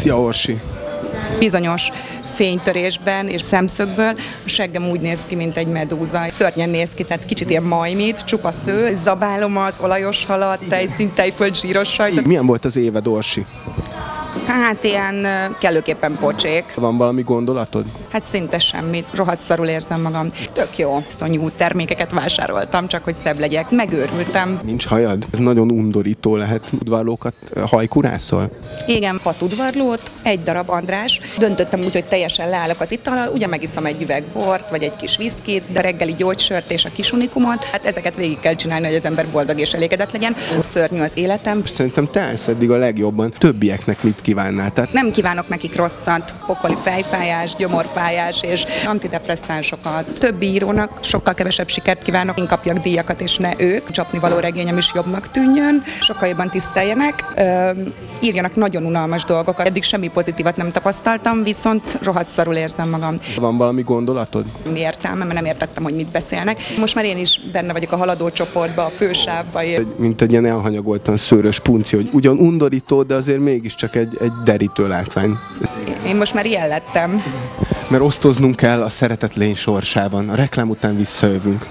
Szia, Orsi! Bizonyos fénytörésben és szemszögből a seggem úgy néz ki, mint egy medúza. Szörnyen néz ki, tehát kicsit ilyen majmít, csupa sző, zabálom az olajos halat, tejszín, tejföld, zsíros sajt. Milyen volt az éved, Orsi? Hát ilyen kellőképpen pocsék. Van valami gondolatod? Hát szinte semmit, rohadt szarul érzem magam. Tök jó, szonyú termékeket vásároltam, csak hogy szebb legyek. Megőrültem. Nincs hajad? Ez nagyon undorító lehet. Udvarlókat hajkurászol? Igen, 6 udvarlót, 1 darab András. Döntöttem úgy, hogy teljesen leállok az itallal, ugye megiszom egy üveg bort, vagy egy kis viszkit, de reggeli gyógysört és a kis unikumot. Hát ezeket végig kell csinálni, hogy az ember boldog és elégedett legyen. Szörnyű az életem. Szerintem te állsz eddig a legjobban. Többieknek mit kívánnál? Tehát Nem kívánok nekik rosszat, pokoli fejfájás, gyomorfájás és antidepresszánsokat. Többi írónak sokkal kevesebb sikert kívánok, én kapjak díjakat és ne ők. Csapnivaló regényem is jobbnak tűnjön, sokkal jobban tiszteljenek, írjanak nagyon unalmas dolgokat. Eddig semmi pozitívat nem tapasztaltam, viszont rohadt szarul érzem magam. van valami gondolatod? Mi értelme, mert nem értettem, hogy mit beszélnek. Most már én is benne vagyok a haladó csoportba, a fősávba. Mint egy ilyen elhanyagoltan szőrös punci, hogy ugyan undorító, de azért mégiscsak egy derítő látvány. Én most már ilyen lettem. Mert osztoznunk kell a szeretet lény sorsában. A reklám után visszajövünk.